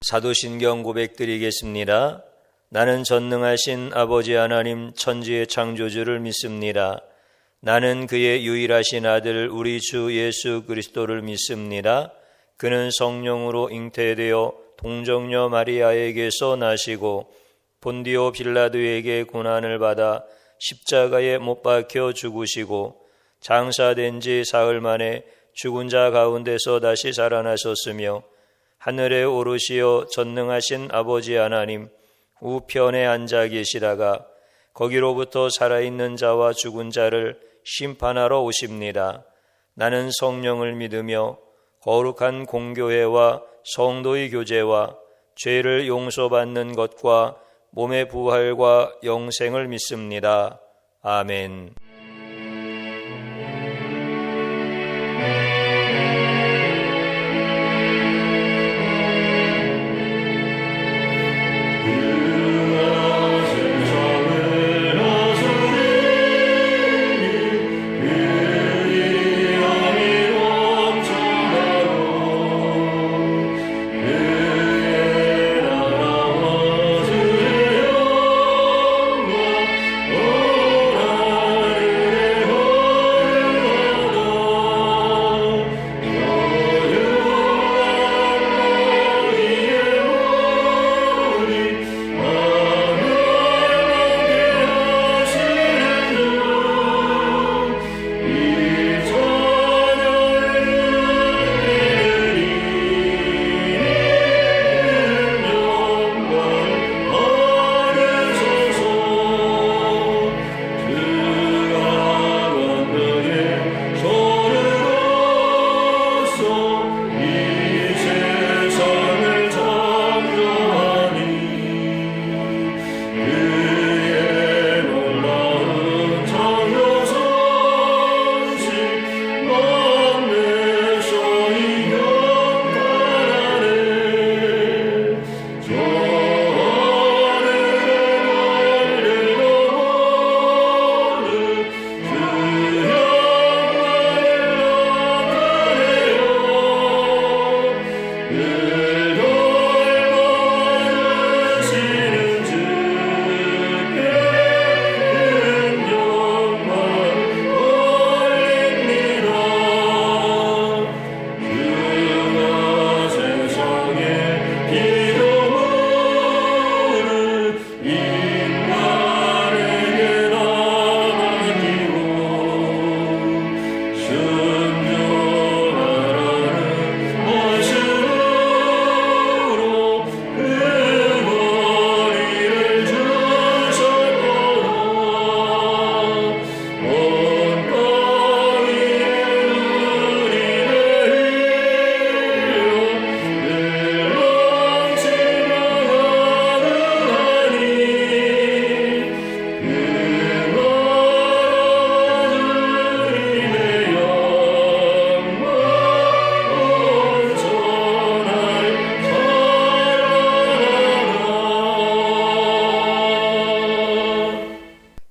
사도신경 고백드리겠습니다. 나는 전능하신 아버지 하나님 천지의 창조주를 믿습니다. 나는 그의 유일하신 아들 우리 주 예수 그리스도를 믿습니다. 그는 성령으로 잉태되어 동정녀 마리아에게서 나시고 본디오 빌라도에게 고난을 받아 십자가에 못 박혀 죽으시고 장사된 지 사흘 만에 죽은 자 가운데서 다시 살아나셨으며 하늘에 오르시어 전능하신 아버지 하나님 우편에 앉아 계시다가 거기로부터 살아있는 자와 죽은 자를 심판하러 오십니다. 나는 성령을 믿으며 거룩한 공교회와 성도의 교제와 죄를 용서받는 것과 몸의 부활과 영생을 믿습니다. 아멘.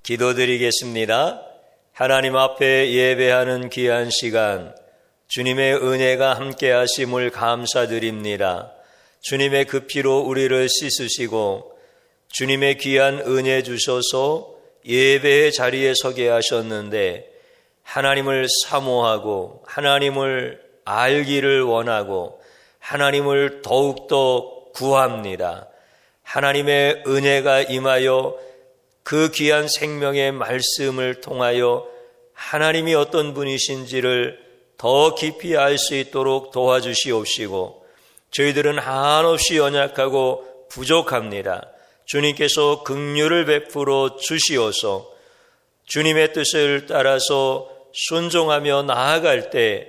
기도드리겠습니다. 하나님 앞에 예배하는 귀한 시간, 주님의 은혜가 함께 하심을 감사드립니다. 주님의 그 피로 우리를 씻으시고 주님의 귀한 은혜 주셔서 예배의 자리에 서게 하셨는데 하나님을 사모하고 하나님을 알기를 원하고 하나님을 더욱더 구합니다. 하나님의 은혜가 임하여 그 귀한 생명의 말씀을 통하여 하나님이 어떤 분이신지를 더 깊이 알 수 있도록 도와주시옵시고 저희들은 한없이 연약하고 부족합니다. 주님께서 긍휼을 베풀어 주시어서 주님의 뜻을 따라서 순종하며 나아갈 때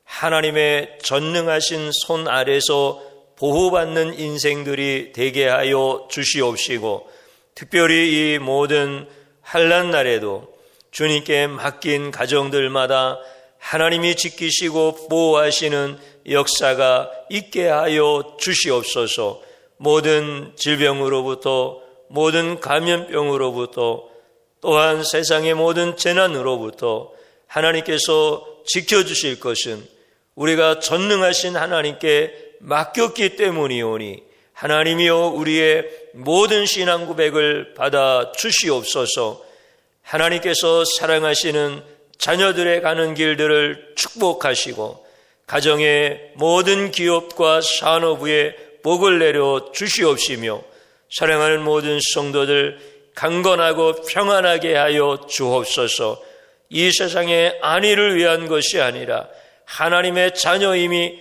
하나님의 전능하신 손 아래서 보호받는 인생들이 되게 하여 주시옵시고 특별히 이 모든 환난 날에도 주님께 맡긴 가정들마다 하나님이 지키시고 보호하시는 역사가 있게 하여 주시옵소서. 모든 질병으로부터 모든 감염병으로부터 또한 세상의 모든 재난으로부터 하나님께서 지켜주실 것은 우리가 전능하신 하나님께 맡겼기 때문이오니 하나님이여 우리의 모든 신앙 고백을 받아 주시옵소서. 하나님께서 사랑하시는 자녀들의 가는 길들을 축복하시고 가정의 모든 기업과 산업에 복을 내려 주시옵시며 사랑하는 모든 성도들 강건하고 평안하게 하여 주옵소서. 이 세상의 안위를 위한 것이 아니라 하나님의 자녀임이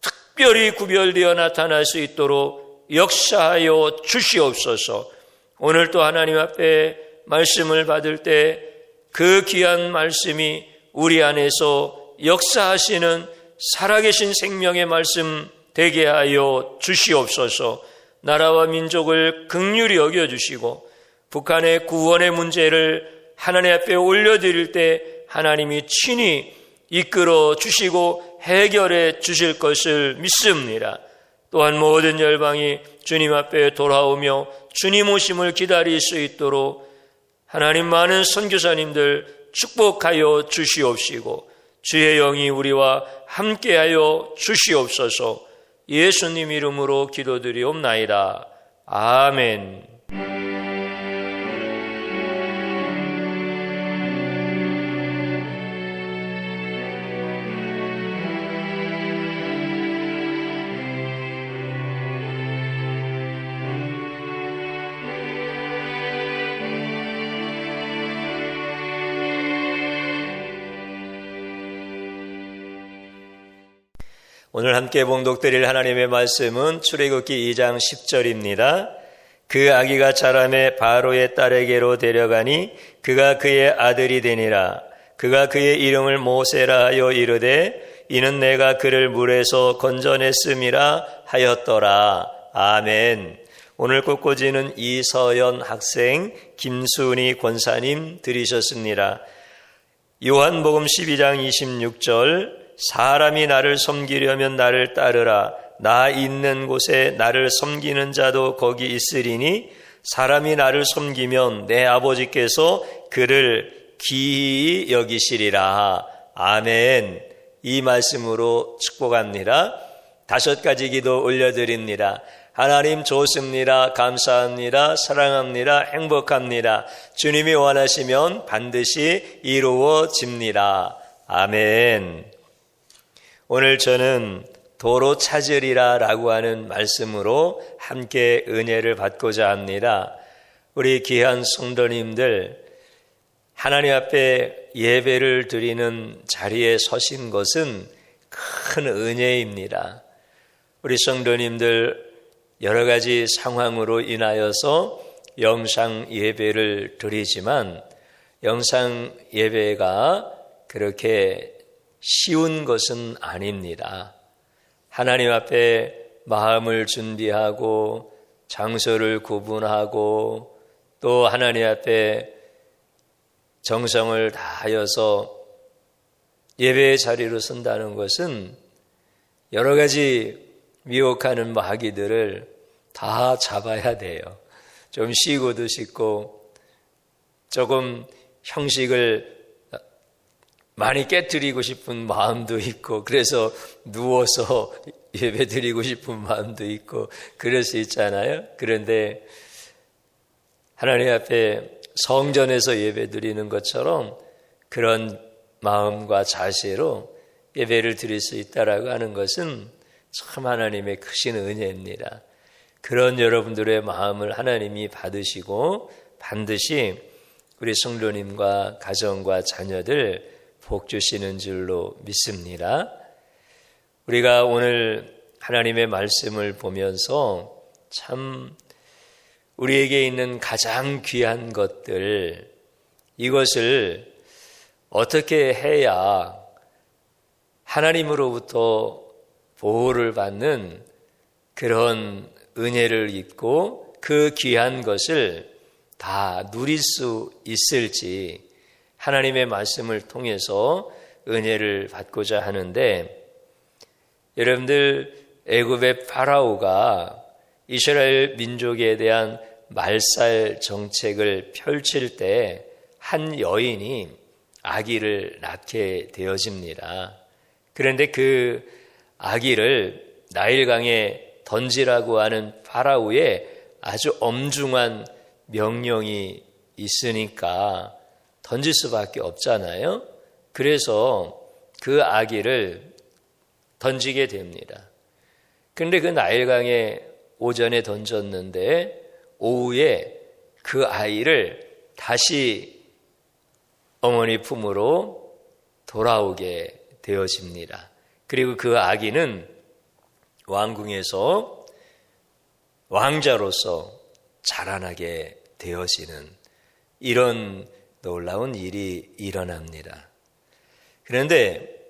특별히 구별되어 나타날 수 있도록 역사하여 주시옵소서. 오늘 또 하나님 앞에 말씀을 받을 때 그 귀한 말씀이 우리 안에서 역사하시는 살아계신 생명의 말씀 되게 하여 주시옵소서. 나라와 민족을 긍휼히 여겨주시고 북한의 구원의 문제를 하나님 앞에 올려드릴 때 하나님이 친히 이끌어 주시고 해결해 주실 것을 믿습니다. 또한 모든 열방이 주님 앞에 돌아오며 주님 오심을 기다릴 수 있도록 하나님 많은 선교사님들 축복하여 주시옵시고 주의 영이 우리와 함께하여 주시옵소서. 예수님 이름으로 기도드리옵나이다. 아멘. 오늘 함께 봉독드릴 하나님의 말씀은 출애굽기 2장 10절입니다. 그 아기가 자라매 바로의 딸에게로 데려가니 그가 그의 아들이 되니라. 그가 그의 이름을 모세라 하여 이르되 이는 내가 그를 물에서 건져냈음이라 하였더라. 아멘. 오늘 꽃꽂이는 이서연 학생, 김순희 권사님 들으셨습니다. 요한복음 12장 26절 사람이 나를 섬기려면 나를 따르라. 나 있는 곳에 나를 섬기는 자도 거기 있으리니 사람이 나를 섬기면 내 아버지께서 그를 기히 여기시리라. 아멘. 이 말씀으로 축복합니다. 5가지 기도 올려드립니다. 하나님 좋습니다. 감사합니다. 사랑합니다. 행복합니다. 주님이 원하시면 반드시 이루어집니다. 아멘. 오늘 저는 도로 찾으리라 라고 하는 말씀으로 함께 은혜를 받고자 합니다. 우리 귀한 성도님들, 하나님 앞에 예배를 드리는 자리에 서신 것은 큰 은혜입니다. 우리 성도님들 여러 가지 상황으로 인하여서 영상 예배를 드리지만 영상 예배가 그렇게 쉬운 것은 아닙니다. 하나님 앞에 마음을 준비하고 장소를 구분하고 또 하나님 앞에 정성을 다하여서 예배의 자리로 선다는 것은 여러 가지 미혹하는 마귀들을 다 잡아야 돼요. 좀 쉬고도 싶고 조금 형식을 많이 깨트리고 싶은 마음도 있고 그래서 누워서 예배 드리고 싶은 마음도 있고 그럴 수 있잖아요. 그런데 하나님 앞에 성전에서 예배 드리는 것처럼 그런 마음과 자세로 예배를 드릴 수 있다라고 하는 것은 참 하나님의 크신 은혜입니다. 그런 여러분들의 마음을 하나님이 받으시고 반드시 우리 성도님과 가정과 자녀들 복 주시는 줄로 믿습니다. 우리가 오늘 하나님의 말씀을 보면서 참 우리에게 있는 가장 귀한 것들, 이것을 어떻게 해야 하나님으로부터 보호를 받는 그런 은혜를 입고 그 귀한 것을 다 누릴 수 있을지 하나님의 말씀을 통해서 은혜를 받고자 하는데, 여러분들 애굽의 파라오가 이스라엘 민족에 대한 말살 정책을 펼칠 때 한 여인이 아기를 낳게 되어집니다. 그런데 그 아기를 나일강에 던지라고 하는 파라오의 아주 엄중한 명령이 있으니까 던질 수밖에 없잖아요. 그래서 그 아기를 던지게 됩니다. 그런데 그 나일강에 오전에 던졌는데 오후에 그 아이를 다시 어머니 품으로 돌아오게 되어집니다. 그리고 그 아기는 왕궁에서 왕자로서 자라나게 되어지는 이런 놀라운 일이 일어납니다. 그런데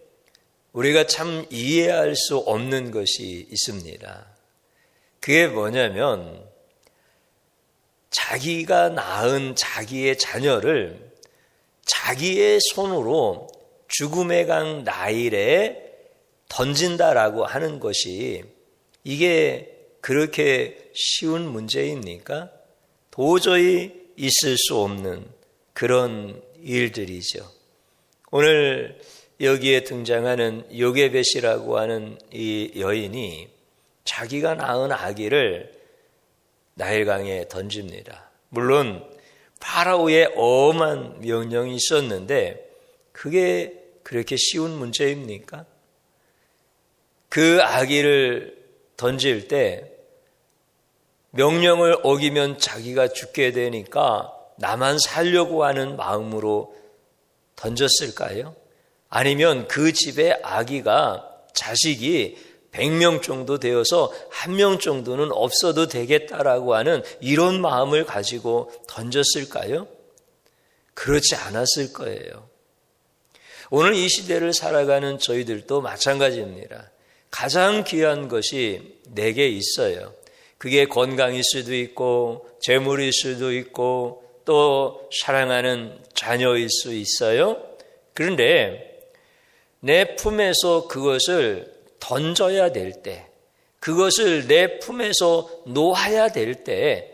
우리가 참 이해할 수 없는 것이 있습니다. 그게 뭐냐면 자기가 낳은 자기의 자녀를 자기의 손으로 죽음의 강 나일에 던진다라고 하는 것이 이게 그렇게 쉬운 문제입니까? 도저히 있을 수 없는 그런 일들이죠. 오늘 여기에 등장하는 요게벳이라고 하는 이 여인이 자기가 낳은 아기를 나일강에 던집니다. 물론 파라오의 엄한 명령이 있었는데 그게 그렇게 쉬운 문제입니까? 그 아기를 던질 때 명령을 어기면 자기가 죽게 되니까 나만 살려고 하는 마음으로 던졌을까요? 아니면 그 집에 아기가 자식이 100명 정도 되어서 1명 정도는 없어도 되겠다라고 하는 이런 마음을 가지고 던졌을까요? 그렇지 않았을 거예요. 오늘 이 시대를 살아가는 저희들도 마찬가지입니다. 가장 귀한 것이 내게 있어요. 그게 건강일 수도 있고 재물일 수도 있고 또 사랑하는 자녀일 수 있어요. 그런데 내 품에서 그것을 던져야 될 때, 그것을 내 품에서 놓아야 될 때,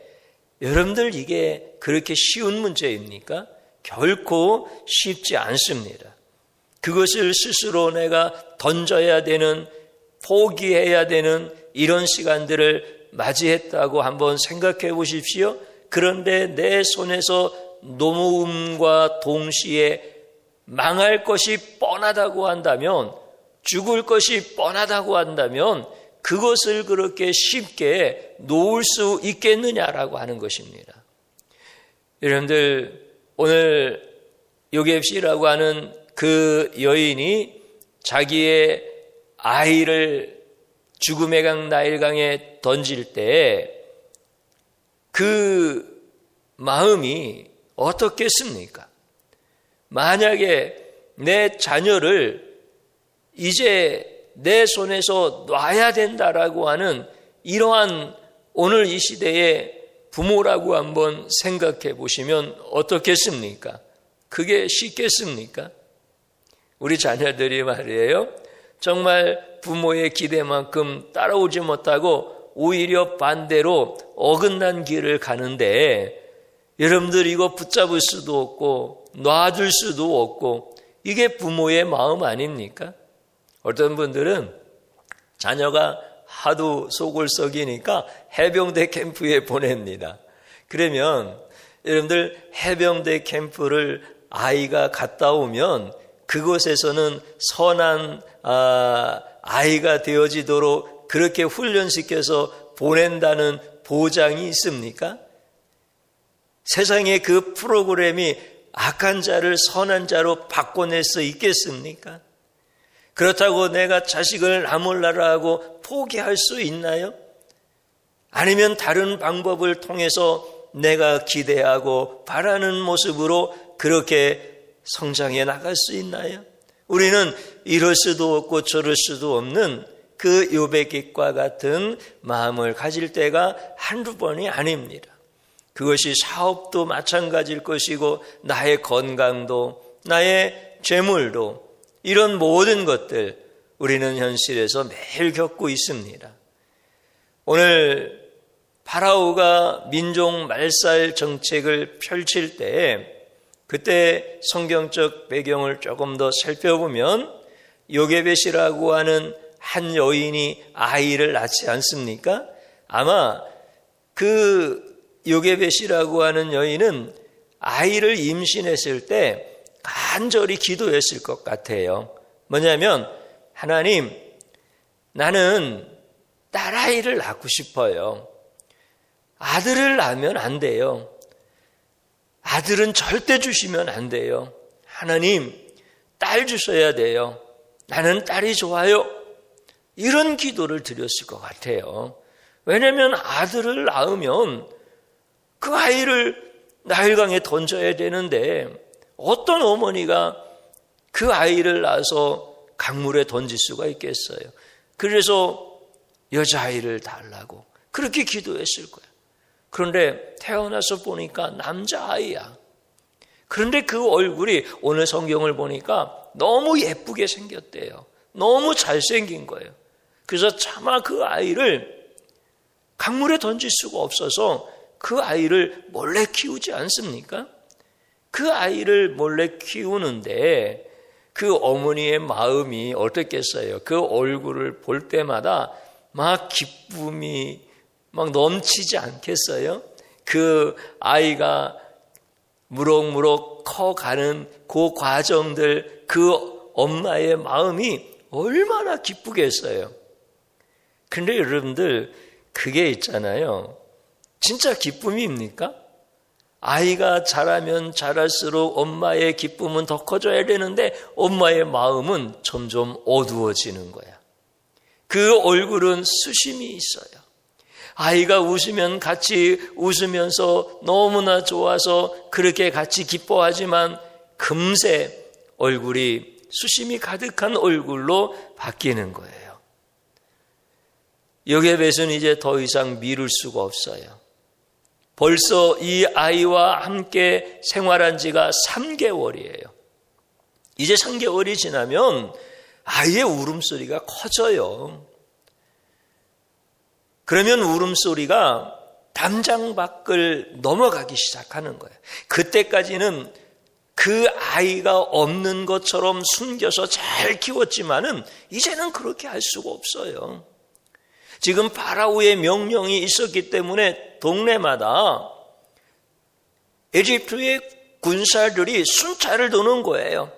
여러분들 이게 그렇게 쉬운 문제입니까? 결코 쉽지 않습니다. 그것을 스스로 내가 던져야 되는, 포기해야 되는 이런 시간들을 맞이했다고 한번 생각해 보십시오. 그런데 내 손에서 놓음과 동시에 망할 것이 뻔하다고 한다면, 죽을 것이 뻔하다고 한다면 그것을 그렇게 쉽게 놓을 수 있겠느냐라고 하는 것입니다. 여러분들 오늘 요게벳이라고 하는 그 여인이 자기의 아이를 죽음의 강 나일강에 던질 때 그 마음이 어떻겠습니까? 만약에 내 자녀를 이제 내 손에서 놔야 된다라고 하는 이러한 오늘 이 시대의 부모라고 한번 생각해 보시면 어떻겠습니까? 그게 쉽겠습니까? 우리 자녀들이 말이에요. 정말 부모의 기대만큼 따라오지 못하고 오히려 반대로 어긋난 길을 가는데 여러분들 이거 붙잡을 수도 없고 놔둘 수도 없고 이게 부모의 마음 아닙니까? 어떤 분들은 자녀가 하도 속을 썩이니까 해병대 캠프에 보냅니다. 그러면 여러분들 해병대 캠프를 아이가 갔다 오면 그곳에서는 선한 아이가 되어지도록 그렇게 훈련시켜서 보낸다는 보장이 있습니까? 세상에 그 프로그램이 악한 자를 선한 자로 바꿔낼 수 있겠습니까? 그렇다고 내가 자식을 나몰라라 하고 포기할 수 있나요? 아니면 다른 방법을 통해서 내가 기대하고 바라는 모습으로 그렇게 성장해 나갈 수 있나요? 우리는 이럴 수도 없고 저럴 수도 없는 그 요베귿과 같은 마음을 가질 때가 한두 번이 아닙니다. 그것이 사업도 마찬가지일 것이고 나의 건강도 나의 재물도 이런 모든 것들 우리는 현실에서 매일 겪고 있습니다. 오늘 파라오가 민족 말살 정책을 펼칠 때 그때 성경적 배경을 조금 더 살펴보면 요게벳이라고 하는 한 여인이 아이를 낳지 않습니까? 아마 그 요게벳이라고 하는 여인은 아이를 임신했을 때 간절히 기도했을 것 같아요. 뭐냐면, 하나님, 나는 딸아이를 낳고 싶어요. 아들을 낳으면 안 돼요. 아들은 절대 주시면 안 돼요. 하나님, 딸 주셔야 돼요. 나는 딸이 좋아요. 이런 기도를 드렸을 것 같아요. 왜냐하면 아들을 낳으면 그 아이를 나일강에 던져야 되는데 어떤 어머니가 그 아이를 낳아서 강물에 던질 수가 있겠어요. 그래서 여자아이를 달라고 그렇게 기도했을 거예요. 그런데 태어나서 보니까 남자아이야. 그런데 그 얼굴이 오늘 성경을 보니까 너무 예쁘게 생겼대요. 너무 잘생긴 거예요. 그래서 차마 그 아이를 강물에 던질 수가 없어서 그 아이를 몰래 키우지 않습니까? 그 아이를 몰래 키우는데 그 어머니의 마음이 어떻겠어요? 그 얼굴을 볼 때마다 막 기쁨이 막 넘치지 않겠어요? 그 아이가 무럭무럭 커가는 그 과정들, 그 엄마의 마음이 얼마나 기쁘겠어요? 근데 여러분들, 그게 있잖아요. 진짜 기쁨입니까? 아이가 자라면 자랄수록 엄마의 기쁨은 더 커져야 되는데 엄마의 마음은 점점 어두워지는 거야. 그 얼굴은 수심이 있어요. 아이가 웃으면 같이 웃으면서 너무나 좋아서 그렇게 같이 기뻐하지만 금세 얼굴이 수심이 가득한 얼굴로 바뀌는 거예요. 요게벳은 이제 더 이상 미룰 수가 없어요. 벌써 이 아이와 함께 생활한 지가 3개월이에요. 이제 3개월이 지나면 아이의 울음소리가 커져요. 그러면 울음소리가 담장 밖을 넘어가기 시작하는 거예요. 그때까지는 그 아이가 없는 것처럼 숨겨서 잘 키웠지만은 이제는 그렇게 할 수가 없어요. 지금 파라오의 명령이 있었기 때문에 동네마다 에집트의 군사들이 순찰을 도는 거예요.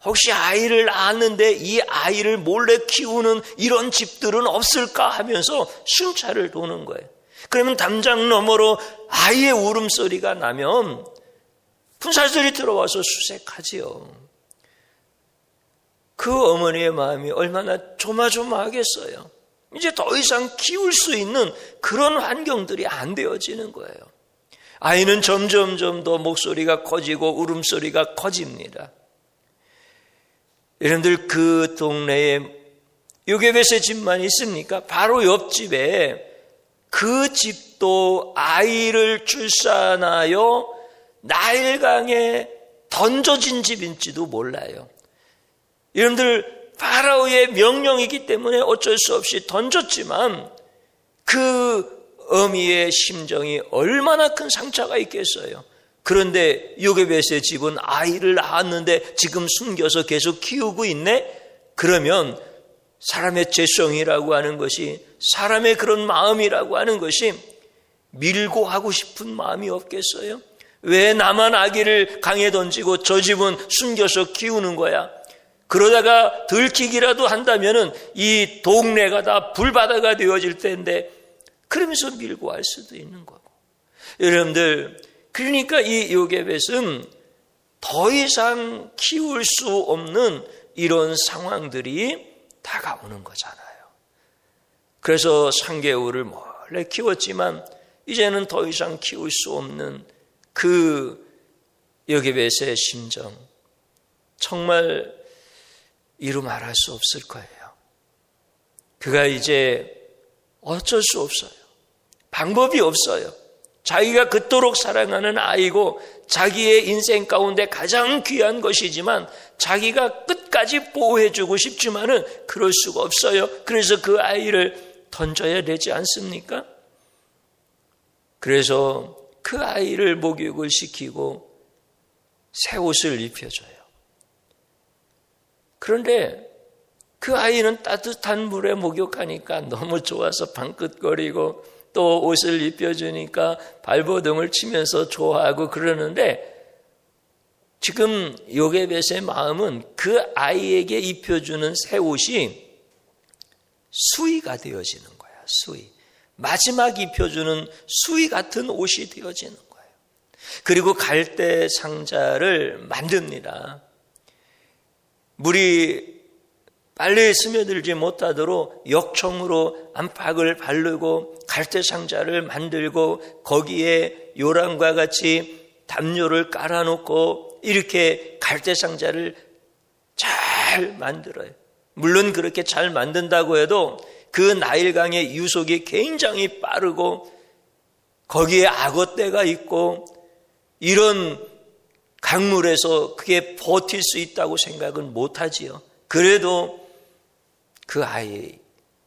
혹시 아이를 낳았는데 이 아이를 몰래 키우는 이런 집들은 없을까 하면서 순찰을 도는 거예요. 그러면 담장 너머로 아이의 울음소리가 나면 군사들이 들어와서 수색하지요. 그 어머니의 마음이 얼마나 조마조마하겠어요. 이제 더 이상 키울 수 있는 그런 환경들이 안 되어지는 거예요. 아이는 점점 더 목소리가 커지고 울음소리가 커집니다. 여러분들, 그 동네에 요게벳의 집만 있습니까? 바로 옆집에 그 집도 아이를 출산하여 나일강에 던져진 집인지도 몰라요. 여러분들, 파라오의 명령이기 때문에 어쩔 수 없이 던졌지만 그 어미의 심정이 얼마나 큰 상처가 있겠어요. 그런데 요게벳의 집은 아이를 낳았는데 지금 숨겨서 계속 키우고 있네? 그러면 사람의 죄성이라고 하는 것이, 사람의 그런 마음이라고 하는 것이 밀고 하고 싶은 마음이 없겠어요? 왜 나만 아기를 강에 던지고 저 집은 숨겨서 키우는 거야? 그러다가 들키기라도 한다면은 이 동네가 다 불바다가 되어질 텐데, 그러면서 밀고 할 수도 있는 거고. 여러분들, 그러니까 이 요게벳은 더 이상 키울 수 없는 이런 상황들이 다가오는 거잖아요. 그래서 3개월을 몰래 키웠지만 이제는 더 이상 키울 수 없는 그 요게벳의 심정, 정말 이루 말할 수 없을 거예요. 그가 이제 어쩔 수 없어요. 방법이 없어요. 자기가 그토록 사랑하는 아이고 자기의 인생 가운데 가장 귀한 것이지만 자기가 끝까지 보호해주고 싶지만은 그럴 수가 없어요. 그래서 그 아이를 던져야 되지 않습니까? 그래서 그 아이를 목욕을 시키고 새 옷을 입혀줘요. 그런데 그 아이는 따뜻한 물에 목욕하니까 너무 좋아서 방긋거리고 또 옷을 입혀주니까 발버둥을 치면서 좋아하고 그러는데 지금 요게벳의 마음은 그 아이에게 입혀주는 새 옷이 수의가 되어지는 거야. 수의. 마지막 입혀주는 수의 같은 옷이 되어지는 거예요. 그리고 갈대 상자를 만듭니다. 물이 빨리 스며들지 못하도록 역청으로 안팎을 바르고 갈대 상자를 만들고 거기에 요란과 같이 담요를 깔아놓고 이렇게 갈대 상자를 잘 만들어요. 물론 그렇게 잘 만든다고 해도 그 나일강의 유속이 굉장히 빠르고 거기에 악어떼가 있고 이런 강물에서 그게 버틸 수 있다고 생각은 못하지요. 그래도 그 아이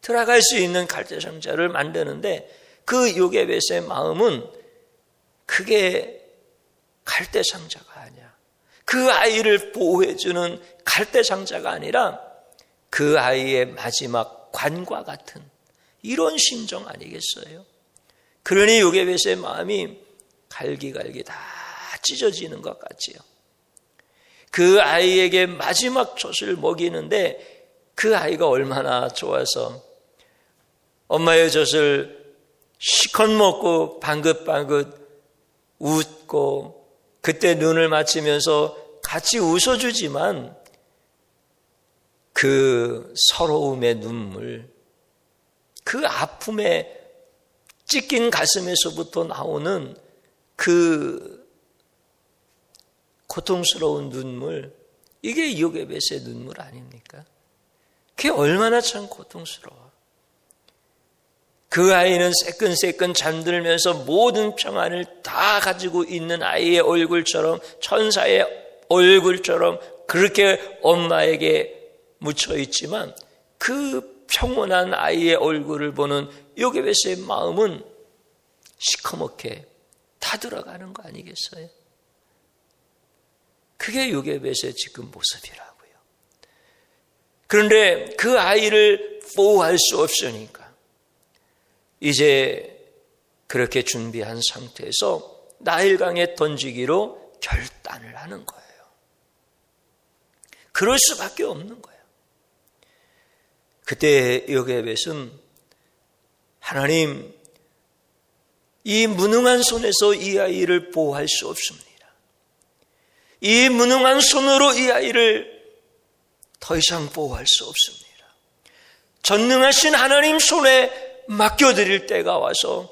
들어갈 수 있는 갈대 상자를 만드는데 그 요게벳의 마음은 그게 갈대 상자가 아니야. 그 아이를 보호해주는 갈대 상자가 아니라 그 아이의 마지막 관과 같은 이런 심정 아니겠어요? 그러니 요게벳의 마음이 갈기갈기 다 찢어지는 것 같지요. 그 아이에게 마지막 젖을 먹이는데 그 아이가 얼마나 좋아서 엄마의 젖을 시컷 먹고 방긋방긋 웃고 그때 눈을 맞추면서 같이 웃어주지만 그 서러움의 눈물, 그 아픔에 찢긴 가슴에서부터 나오는 그 고통스러운 눈물, 이게 요게벳의 눈물 아닙니까? 그게 얼마나 참 고통스러워. 그 아이는 새끈새끈 잠들면서 모든 평안을 다 가지고 있는 아이의 얼굴처럼, 천사의 얼굴처럼 그렇게 엄마에게 묻혀 있지만 그 평온한 아이의 얼굴을 보는 요게벳의 마음은 시커멓게 타들어가는 거 아니겠어요? 그게 요게벳의 지금 모습이라고요. 그런데 그 아이를 보호할 수 없으니까 이제 그렇게 준비한 상태에서 나일강에 던지기로 결단을 하는 거예요. 그럴 수밖에 없는 거예요. 그때 요게벳은 하나님, 이 무능한 손에서 이 아이를 보호할 수 없습니다. 이 무능한 손으로 이 아이를 더 이상 보호할 수 없습니다. 전능하신 하나님 손에 맡겨드릴 때가 와서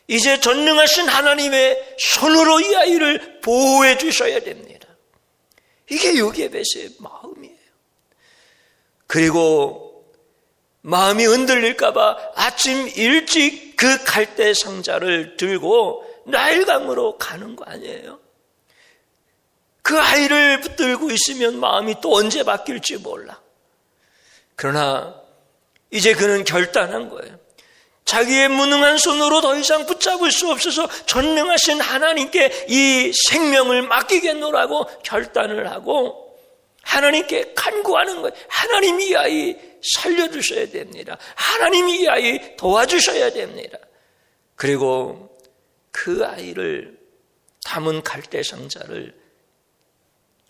이제 전능하신 하나님의 손으로 이 아이를 보호해 주셔야 됩니다. 이게 요게벳의 마음이에요. 그리고 마음이 흔들릴까봐 아침 일찍 그 갈대 상자를 들고 나일강으로 가는 거 아니에요? 그 아이를 붙들고 있으면 마음이 또 언제 바뀔지 몰라. 그러나 이제 그는 결단한 거예요. 자기의 무능한 손으로 더 이상 붙잡을 수 없어서 전능하신 하나님께 이 생명을 맡기겠노라고 결단을 하고 하나님께 간구하는 거예요. 하나님, 이 아이 살려주셔야 됩니다. 하나님, 이 아이 도와주셔야 됩니다. 그리고 그 아이를 담은 갈대 상자를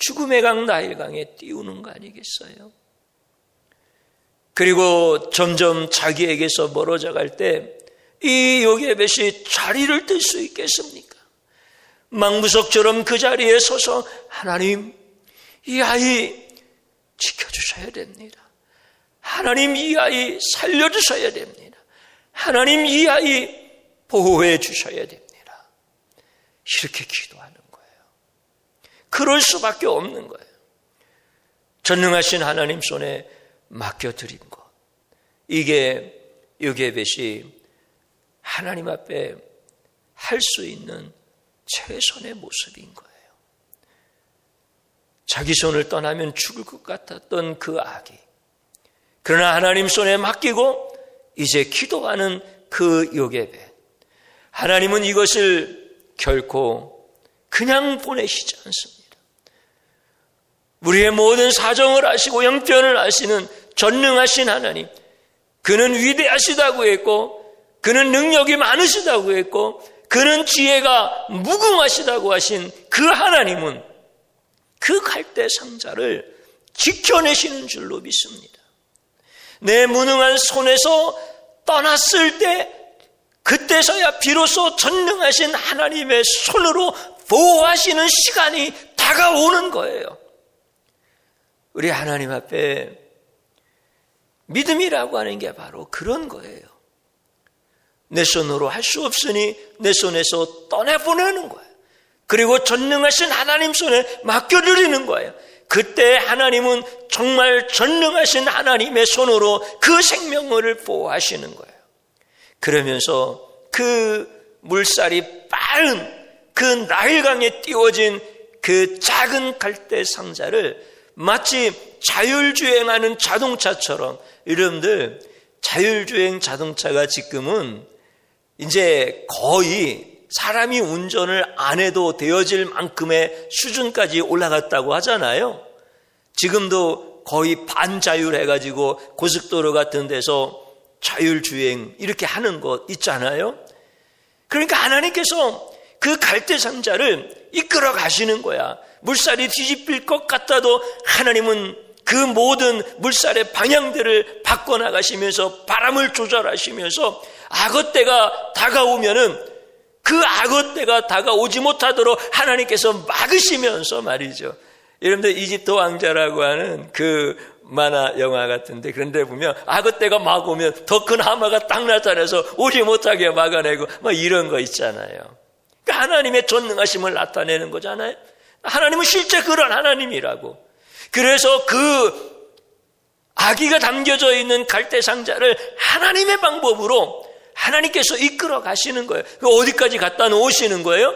죽음의 강 나일강에 띄우는 거 아니겠어요? 그리고 점점 자기에게서 멀어져 갈 때 이 요게벳이 자리를 뜰 수 있겠습니까? 망부석처럼 그 자리에 서서 하나님, 이 아이 지켜주셔야 됩니다. 하나님, 이 아이 살려주셔야 됩니다. 하나님, 이 아이 보호해 주셔야 됩니다. 이렇게 기도하는 거예요. 그럴 수밖에 없는 거예요. 전능하신 하나님 손에 맡겨드린 것, 이게 요게벳이 하나님 앞에 할 수 있는 최선의 모습인 거예요. 자기 손을 떠나면 죽을 것 같았던 그 아기, 그러나 하나님 손에 맡기고 이제 기도하는 그 요게벳, 하나님은 이것을 결코 그냥 보내시지 않습니다. 우리의 모든 사정을 아시고 형편을 아시는 전능하신 하나님, 그는 위대하시다고 했고 그는 능력이 많으시다고 했고 그는 지혜가 무궁하시다고 하신 그 하나님은 그 갈대 상자를 지켜내시는 줄로 믿습니다. 내 무능한 손에서 떠났을 때 그때서야 비로소 전능하신 하나님의 손으로 보호하시는 시간이 다가오는 거예요. 우리 하나님 앞에 믿음이라고 하는 게 바로 그런 거예요. 내 손으로 할 수 없으니 내 손에서 떠내보내는 거예요. 그리고 전능하신 하나님 손에 맡겨드리는 거예요. 그때 하나님은 정말 전능하신 하나님의 손으로 그 생명을 보호하시는 거예요. 그러면서 그 물살이 빠른 그 나일강에 띄워진 그 작은 갈대 상자를 마치 자율주행하는 자동차처럼, 여러분들 자율주행 자동차가 지금은 이제 거의 사람이 운전을 안 해도 되어질 만큼의 수준까지 올라갔다고 하잖아요. 지금도 거의 반자율해가지고 고속도로 같은 데서 자율주행 이렇게 하는 것 있잖아요. 그러니까 하나님께서 그 갈대 상자를 이끌어 가시는 거야. 물살이 뒤집힐 것 같아도 하나님은 그 모든 물살의 방향들을 바꿔나가시면서 바람을 조절하시면서 악어떼가 다가오면은 그 악어떼가 다가오지 못하도록 하나님께서 막으시면서 말이죠. 여러분들 이집트 왕자라고 하는 그 만화 영화 같은데 그런 데 보면 악어떼가 막 오면 더 큰 하마가 딱 나타나서 오지 못하게 막아내고 막 이런 거 있잖아요. 그러니까 하나님의 전능하심을 나타내는 거잖아요. 하나님은 실제 그런 하나님이라고. 그래서 그 아기가 담겨져 있는 갈대 상자를 하나님의 방법으로 하나님께서 이끌어 가시는 거예요. 어디까지 갖다 놓으시는 거예요?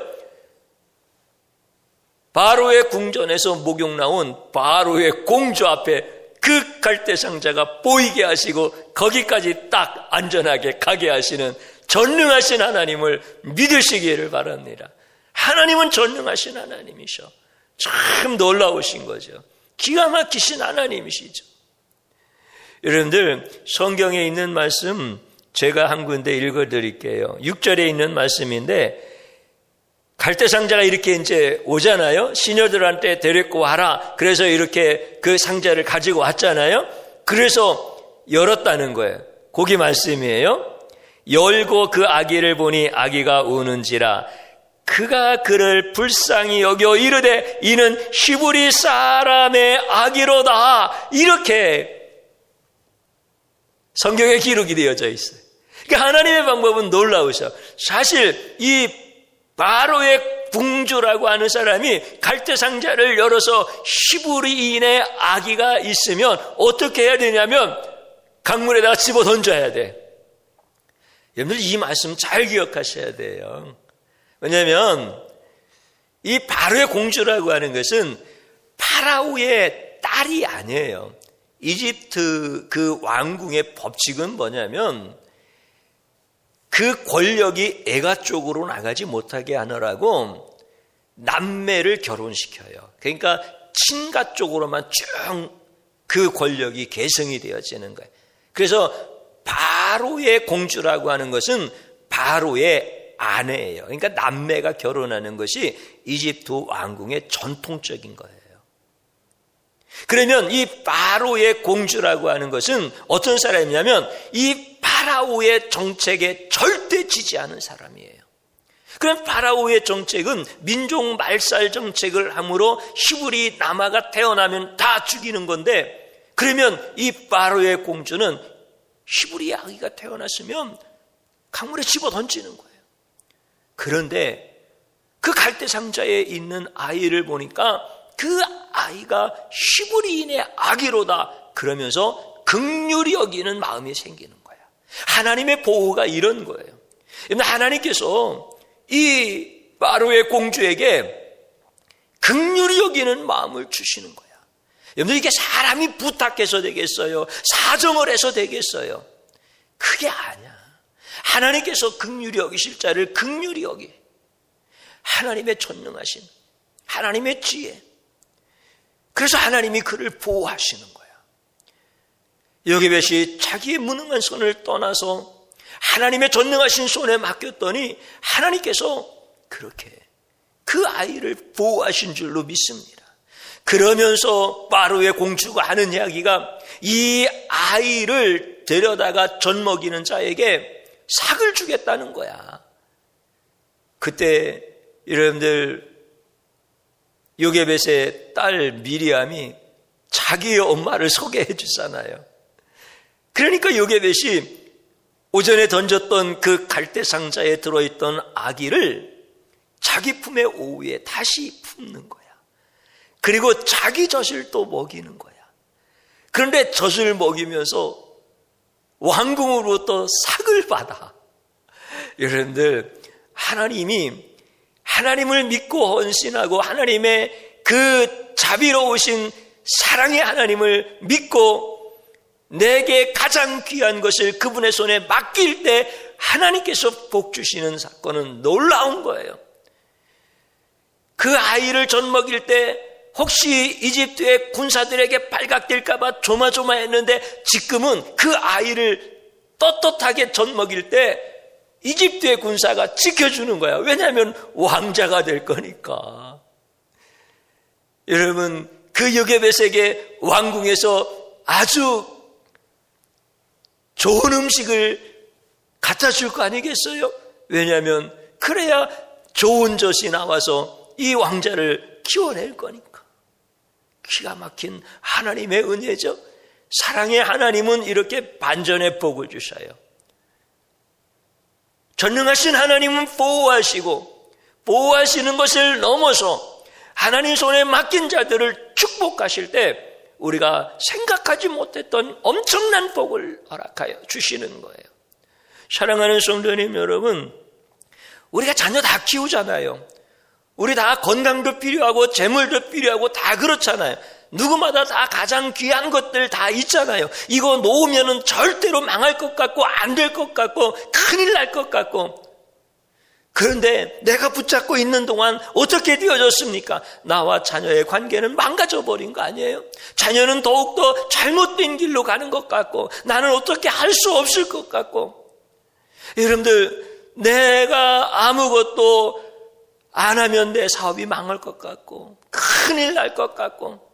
바로의 궁전에서 목욕 나온 바로의 공주 앞에 그 갈대 상자가 보이게 하시고 거기까지 딱 안전하게 가게 하시는 전능하신 하나님을 믿으시기를 바랍니다. 하나님은 전능하신 하나님이셔. 참 놀라우신 거죠. 기가 막히신 하나님이시죠. 여러분들 성경에 있는 말씀 제가 한 군데 읽어드릴게요. 6절에 있는 말씀인데 갈대상자가 이렇게 이제 오잖아요. 시녀들한테 데리고 와라. 그래서 이렇게 그 상자를 가지고 왔잖아요. 그래서 열었다는 거예요. 거기 말씀이에요. 열고 그 아기를 보니 아기가 우는지라 그가 그를 불쌍히 여겨 이르되 이는 히브리 사람의 아기로다. 이렇게 성경에 기록이 되어져 있어요. 그러니까 하나님의 방법은 놀라우셔. 사실 이 바로의 궁주라고 하는 사람이 갈대 상자를 열어서 히브리인의 아기가 있으면 어떻게 해야 되냐면 강물에다가 집어 던져야 돼. 여러분들 이 말씀 잘 기억하셔야 돼요. 왜냐하면 이 바로의 공주라고 하는 것은 파라오의 딸이 아니에요. 이집트 그 왕궁의 법칙은 뭐냐면 그 권력이 애가 쪽으로 나가지 못하게 하느라고 남매를 결혼시켜요. 그러니까 친가 쪽으로만 쭉 그 권력이 계승이 되어지는 거예요. 그래서 바로의 공주라고 하는 것은 바로의 아내예요. 그러니까 남매가 결혼하는 것이 이집트 왕궁의 전통적인 거예요. 그러면 이 바로의 공주라고 하는 것은 어떤 사람이냐면 이 파라오의 정책에 절대 지지 않은 사람이에요. 그럼 파라오의 정책은 민족 말살 정책을 함으로 히브리 남아가 태어나면 다 죽이는 건데 그러면 이 바로의 공주는 히브리 아기가 태어났으면 강물에 집어 던지는 거예요. 그런데 그 갈대 상자에 있는 아이를 보니까 그 아이가 히브리인의 아기로다 그러면서 긍휼히 여기는 마음이 생기는 거야. 하나님의 보호가 이런 거예요. 하나님께서 이 바로의 공주에게 긍휼히 여기는 마음을 주시는 거야. 여러분 이게 사람이 부탁해서 되겠어요? 사정을 해서 되겠어요? 그게 아니야. 하나님께서 긍휼히 여기실 자를 긍휼히 여기. 하나님의 전능하신 하나님의 지혜. 그래서 하나님이 그를 보호하시는 거야. 요게벳이 자기의 무능한 손을 떠나서 하나님의 전능하신 손에 맡겼더니 하나님께서 그렇게 그 아이를 보호하신 줄로 믿습니다. 그러면서 바로의 공주가 하는 이야기가 이 아이를 데려다가 젖 먹이는 자에게 삭을 주겠다는 거야. 그때 여러분들 요게벳의 딸 미리암이 자기의 엄마를 소개해 주잖아요. 그러니까 요게벳이 오전에 던졌던 그 갈대 상자에 들어있던 아기를 자기 품에 오후에 다시 품는 거야. 그리고 자기 젖을 또 먹이는 거야. 그런데 젖을 먹이면서 왕궁으로부터 삭을 받아. 여러분들, 하나님을 믿고 헌신하고 하나님의 그 자비로우신 사랑의 하나님을 믿고 내게 가장 귀한 것을 그분의 손에 맡길 때 하나님께서 복 주시는 사건은 놀라운 거예요. 그 아이를 젖 먹일 때 혹시 이집트의 군사들에게 발각될까 봐 조마조마했는데 지금은 그 아이를 떳떳하게 젖 먹일 때 이집트의 군사가 지켜주는 거야. 왜냐하면 왕자가 될 거니까. 여러분, 그 요게벳에게 왕궁에서 아주 좋은 음식을 갖다 줄 거 아니겠어요? 왜냐하면 그래야 좋은 젖이 나와서 이 왕자를 키워낼 거니까. 기가 막힌 하나님의 은혜죠. 사랑의 하나님은 이렇게 반전의 복을 주셔요. 전능하신 하나님은 보호하시는 것을 넘어서 하나님 손에 맡긴 자들을 축복하실 때 우리가 생각하지 못했던 엄청난 복을 허락하여 주시는 거예요. 사랑하는 성도님 여러분, 우리가 자녀 다 키우잖아요. 우리 다 건강도 필요하고 재물도 필요하고 다 그렇잖아요. 누구마다 다 가장 귀한 것들 다 있잖아요. 이거 놓으면은 절대로 망할 것 같고 안 될 것 같고 큰일 날 것 같고. 그런데 내가 붙잡고 있는 동안 어떻게 되어졌습니까? 나와 자녀의 관계는 망가져 버린 거 아니에요? 자녀는 더욱더 잘못된 길로 가는 것 같고 나는 어떻게 할 수 없을 것 같고. 여러분들, 내가 아무것도 안 하면 내 사업이 망할 것 같고 큰일 날 것 같고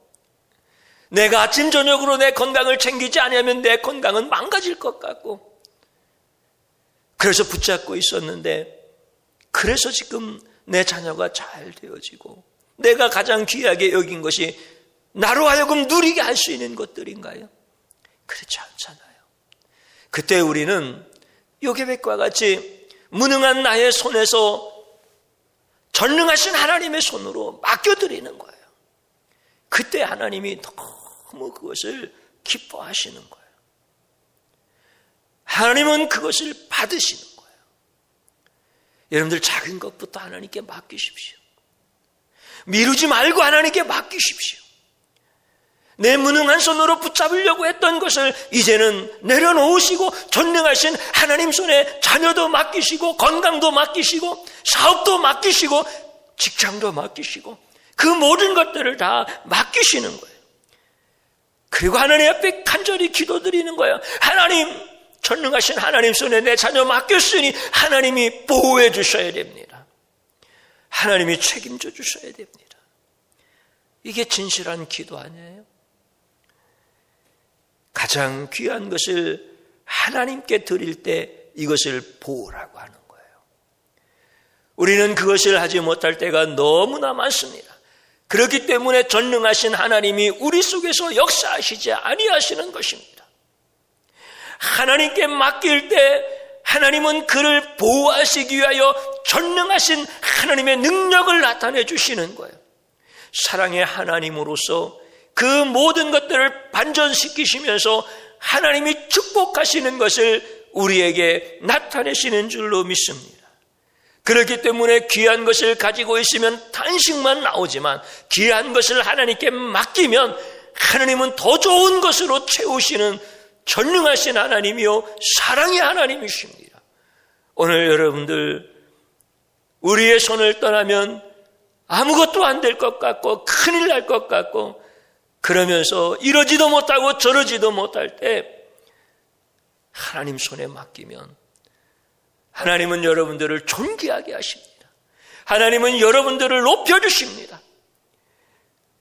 내가 아침 저녁으로 내 건강을 챙기지 않으면 내 건강은 망가질 것 같고 그래서 붙잡고 있었는데 그래서 지금 내 자녀가 잘 되어지고 내가 가장 귀하게 여긴 것이 나로 하여금 누리게 할 수 있는 것들인가요? 그렇지 않잖아요. 그때 우리는 요게벳과 같이 무능한 나의 손에서 전능하신 하나님의 손으로 맡겨드리는 거예요. 그때 하나님이 너무 그것을 기뻐하시는 거예요. 하나님은 그것을 받으시는 거예요. 여러분들 작은 것부터 하나님께 맡기십시오. 미루지 말고 하나님께 맡기십시오. 내 무능한 손으로 붙잡으려고 했던 것을 이제는 내려놓으시고 전능하신 하나님 손에 자녀도 맡기시고 건강도 맡기시고 사업도 맡기시고 직장도 맡기시고 그 모든 것들을 다 맡기시는 거예요. 그리고 하나님 앞에 간절히 기도드리는 거예요. 하나님, 전능하신 하나님 손에 내 자녀 맡겼으니 하나님이 보호해 주셔야 됩니다. 하나님이 책임져 주셔야 됩니다. 이게 진실한 기도 아니에요? 가장 귀한 것을 하나님께 드릴 때 이것을 보호라고 하는 거예요. 우리는 그것을 하지 못할 때가 너무나 많습니다. 그렇기 때문에 전능하신 하나님이 우리 속에서 역사하시지 아니하시는 것입니다. 하나님께 맡길 때 하나님은 그를 보호하시기 위하여 전능하신 하나님의 능력을 나타내 주시는 거예요. 사랑의 하나님으로서 그 모든 것들을 반전시키시면서 하나님이 축복하시는 것을 우리에게 나타내시는 줄로 믿습니다. 그렇기 때문에 귀한 것을 가지고 있으면 탄식만 나오지만 귀한 것을 하나님께 맡기면 하나님은 더 좋은 것으로 채우시는 전능하신 하나님이요 사랑의 하나님이십니다. 오늘 여러분들 우리의 손을 떠나면 아무것도 안 될 것 같고 큰일 날 것 같고 그러면서 이러지도 못하고 저러지도 못할 때 하나님 손에 맡기면 하나님은 여러분들을 존귀하게 하십니다. 하나님은 여러분들을 높여주십니다.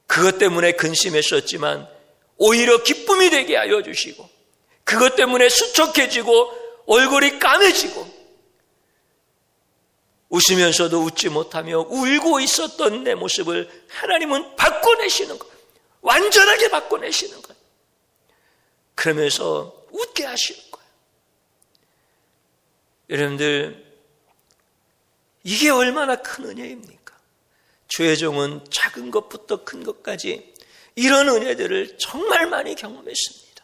그것 때문에 근심했었지만 오히려 기쁨이 되게 하여 주시고, 그것 때문에 수척해지고 얼굴이 까매지고 웃으면서도 웃지 못하며 울고 있었던 내 모습을 하나님은 바꿔내시는 거예요. 완전하게 바꿔내시는 거예요. 그러면서 웃게 하시는 거예요. 여러분들, 이게 얼마나 큰 은혜입니까? 주의 종은 작은 것부터 큰 것까지 이런 은혜들을 정말 많이 경험했습니다.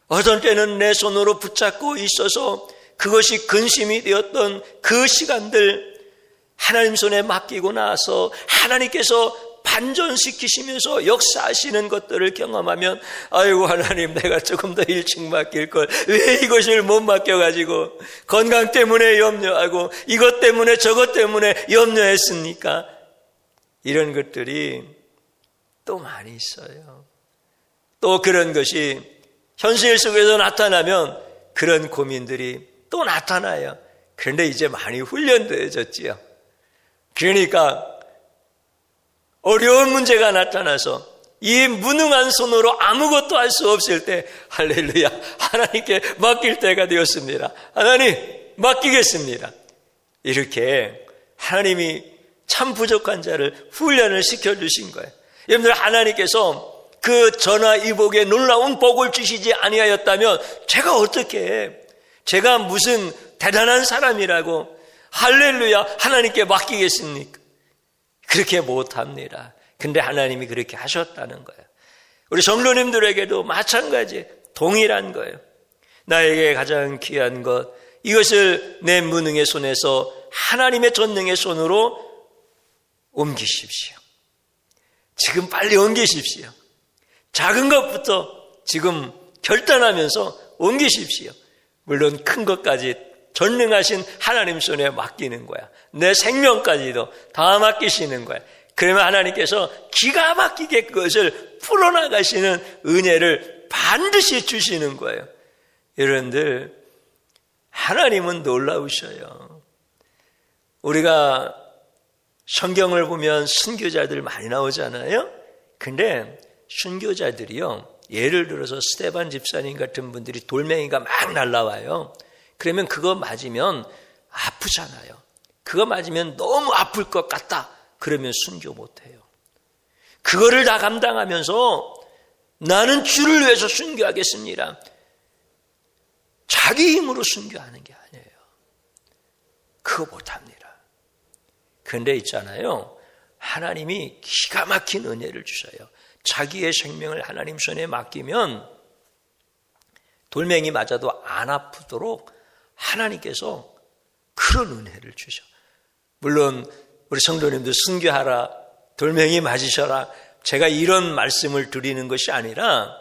어떤 때는 내 손으로 붙잡고 있어서 그것이 근심이 되었던 그 시간들, 하나님 손에 맡기고 나서 하나님께서 반전시키시면서 역사하시는 것들을 경험하면, 아이고 하나님, 내가 조금 더 일찍 맡길 걸, 왜 이것을 못 맡겨가지고 건강 때문에 염려하고 이것 때문에 저것 때문에 염려했습니까? 이런 것들이 또 많이 있어요. 또 그런 것이 현실 속에서 나타나면 그런 고민들이 또 나타나요. 그런데 이제 많이 훈련되어졌지요. 그러니까 어려운 문제가 나타나서 이 무능한 손으로 아무것도 할 수 없을 때, 할렐루야, 하나님께 맡길 때가 되었습니다. 하나님 맡기겠습니다. 이렇게 하나님이 참 부족한 자를 훈련을 시켜주신 거예요. 여러분들, 하나님께서 그 전화위복에 놀라운 복을 주시지 아니하였다면 제가 어떻게, 제가 무슨 대단한 사람이라고 할렐루야 하나님께 맡기겠습니까? 그렇게 못합니다. 근데 하나님이 그렇게 하셨다는 거예요. 우리 성도님들에게도 마찬가지, 동일한 거예요. 나에게 가장 귀한 것, 이것을 내 무능의 손에서 하나님의 전능의 손으로 옮기십시오. 지금 빨리 옮기십시오. 작은 것부터 지금 결단하면서 옮기십시오. 물론 큰 것까지 전능하신 하나님 손에 맡기는 거야. 내 생명까지도 다 맡기시는 거야. 그러면 하나님께서 기가 막히게 그것을 풀어나가시는 은혜를 반드시 주시는 거예요. 여러분들, 하나님은 놀라우셔요. 우리가 성경을 보면 순교자들 많이 나오잖아요. 근데 순교자들이요, 예를 들어서 스데반 집사님 같은 분들이 돌멩이가 막 날라와요. 그러면 그거 맞으면 아프잖아요. 그거 맞으면 너무 아플 것 같다. 그러면 순교 못해요. 그거를 다 감당하면서 나는 주를 위해서 순교하겠습니다. 자기 힘으로 순교하는 게 아니에요. 그거 못합니다. 그런데 있잖아요, 하나님이 기가 막힌 은혜를 주셔요. 자기의 생명을 하나님 손에 맡기면 돌멩이 맞아도 안 아프도록 하나님께서 그런 은혜를 주셔. 물론 우리 성도님들 순교하라, 돌멩이 맞으셔라, 제가 이런 말씀을 드리는 것이 아니라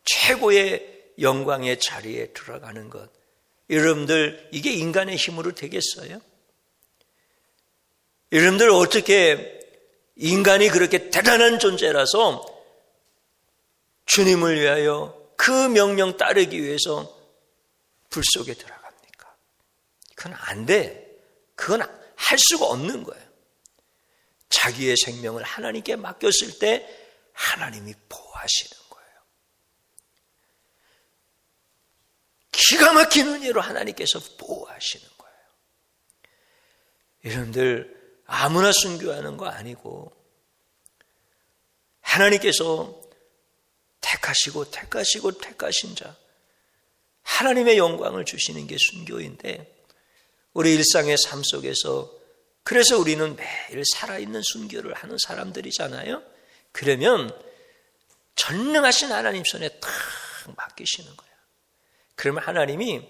최고의 영광의 자리에 들어가는 것, 여러분들 이게 인간의 힘으로 되겠어요? 여러분들 어떻게 인간이 그렇게 대단한 존재라서 주님을 위하여 그 명령 따르기 위해서 불 속에 들어갑니까? 그건 안 돼. 그건 할 수가 없는 거예요. 자기의 생명을 하나님께 맡겼을 때 하나님이 보호하시는 거예요. 기가 막힌 은혜로 하나님께서 보호하시는 거예요. 여러분들, 아무나 순교하는 거 아니고 하나님께서 택하신 자, 하나님의 영광을 주시는 게 순교인데, 우리 일상의 삶 속에서 그래서 우리는 매일 살아있는 순교를 하는 사람들이잖아요. 그러면 전능하신 하나님 손에 탁 맡기시는 거예요. 그러면 하나님이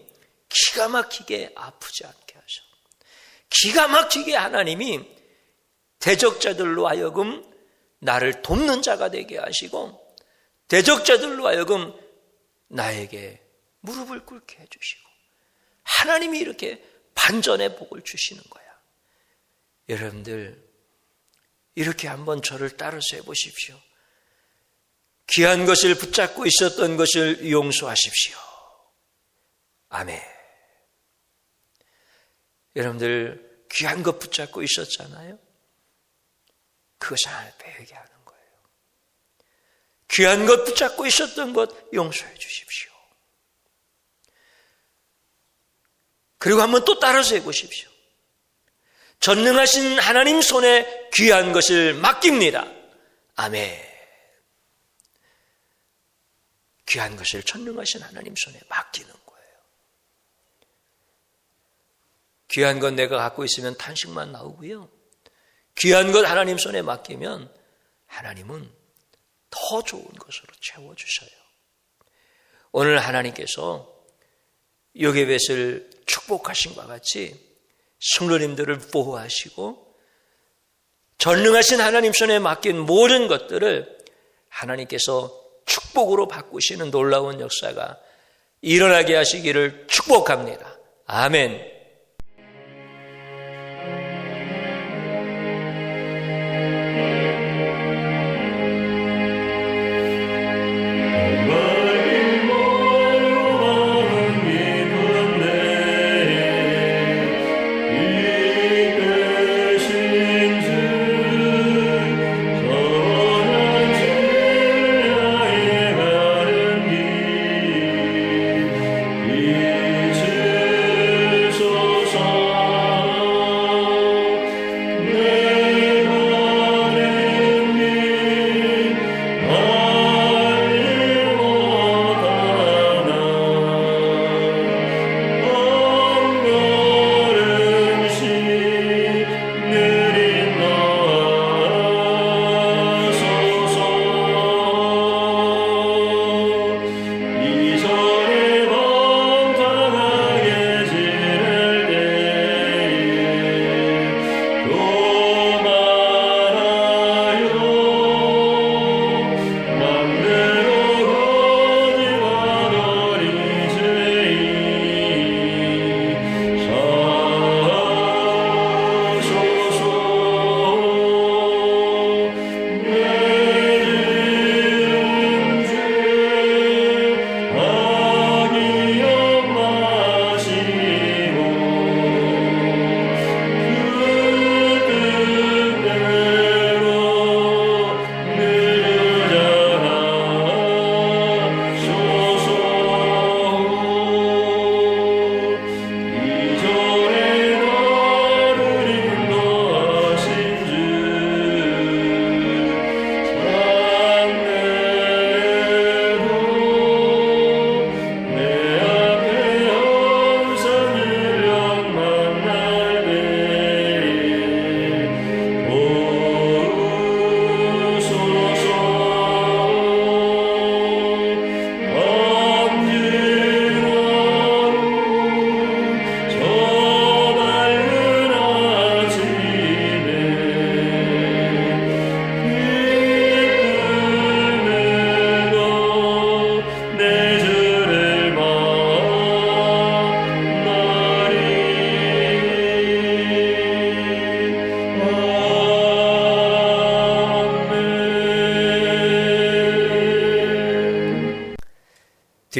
기가 막히게 아프지 않게 하셔. 기가 막히게 하나님이 대적자들로 하여금 나를 돕는 자가 되게 하시고, 대적자들로 하여금 나에게 무릎을 꿇게 해주시고, 하나님이 이렇게 반전의 복을 주시는 거야. 여러분들, 이렇게 한번 저를 따라서 해보십시오. 귀한 것을 붙잡고 있었던 것을 용서하십시오. 아멘. 여러분들 귀한 것 붙잡고 있었잖아요. 그것을 하나님께 회개하는 거예요. 귀한 것 붙잡고 있었던 것 용서해 주십시오. 그리고 한번 또 따라서 해보십시오. 전능하신 하나님 손에 귀한 것을 맡깁니다. 아멘. 귀한 것을 전능하신 하나님 손에 맡기는 거예요. 귀한 건 내가 갖고 있으면 탄식만 나오고요. 귀한 것 하나님 손에 맡기면 하나님은 더 좋은 것으로 채워주셔요. 오늘 하나님께서 요게벳을 축복하신 것과 같이 성도님들을 보호하시고 전능하신 하나님 손에 맡긴 모든 것들을 하나님께서 축복으로 바꾸시는 놀라운 역사가 일어나게 하시기를 축복합니다. 아멘.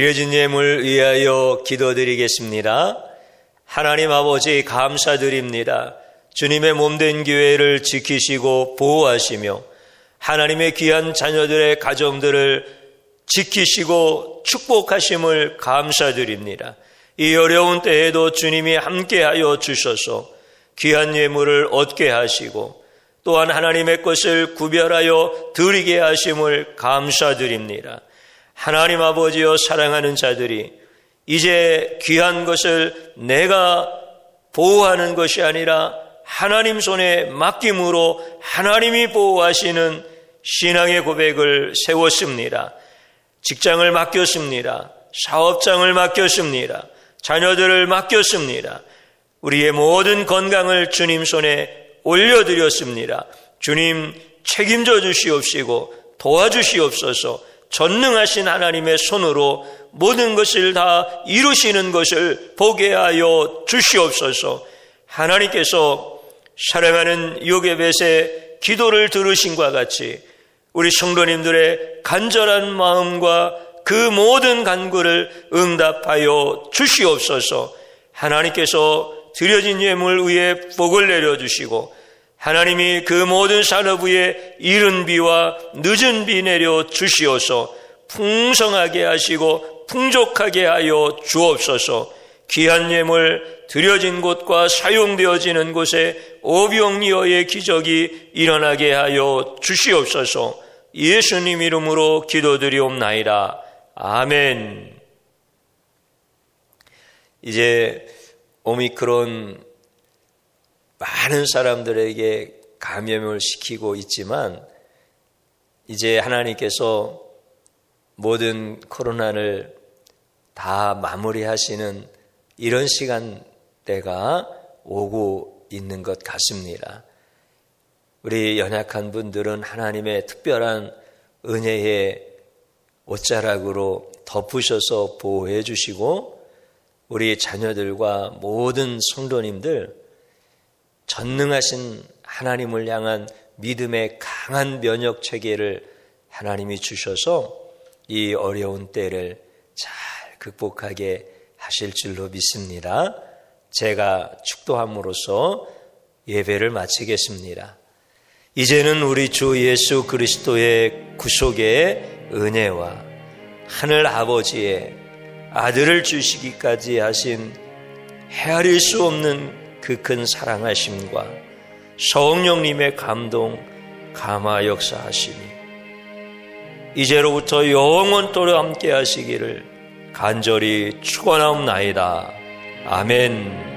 드려진 예물 위하여 기도드리겠습니다. 하나님 아버지 감사드립니다. 주님의 몸된 교회를 지키시고 보호하시며 하나님의 귀한 자녀들의 가정들을 지키시고 축복하심을 감사드립니다. 이 어려운 때에도 주님이 함께하여 주셔서 귀한 예물을 얻게 하시고 또한 하나님의 것을 구별하여 드리게 하심을 감사드립니다. 하나님 아버지여, 사랑하는 자들이 이제 귀한 것을 내가 보호하는 것이 아니라 하나님 손에 맡김으로 하나님이 보호하시는 신앙의 고백을 세웠습니다. 직장을 맡겼습니다. 사업장을 맡겼습니다. 자녀들을 맡겼습니다. 우리의 모든 건강을 주님 손에 올려드렸습니다. 주님 책임져 주시옵시고 도와주시옵소서. 전능하신 하나님의 손으로 모든 것을 다 이루시는 것을 보게 하여 주시옵소서. 하나님께서 사랑하는 요게벳의 기도를 들으신 것과 같이 우리 성도님들의 간절한 마음과 그 모든 간구를 응답하여 주시옵소서. 하나님께서 드려진 예물 위에 복을 내려주시고 하나님이 그 모든 산업 위에 이른 비와 늦은 비 내려 주시어서 풍성하게 하시고 풍족하게 하여 주옵소서. 귀한 예물 드려진 곳과 사용되어지는 곳에 오병이어의 기적이 일어나게 하여 주시옵소서. 예수님 이름으로 기도드리옵나이다. 아멘. 이제 오미크론 많은 사람들에게 감염을 시키고 있지만 이제 하나님께서 모든 코로나를 다 마무리하시는 이런 시간대가 오고 있는 것 같습니다. 우리 연약한 분들은 하나님의 특별한 은혜의 옷자락으로 덮으셔서 보호해 주시고 우리 자녀들과 모든 성도님들 전능하신 하나님을 향한 믿음의 강한 면역 체계를 하나님이 주셔서 이 어려운 때를 잘 극복하게 하실 줄로 믿습니다. 제가 축도함으로써 예배를 마치겠습니다. 이제는 우리 주 예수 그리스도의 구속의 은혜와 하늘 아버지의 아들을 주시기까지 하신 헤아릴 수 없는 그 큰 사랑하심과 성령님의 감동, 감화 역사하심이 이제로부터 영원토록 함께 하시기를 간절히 축원하옵나이다. 아멘.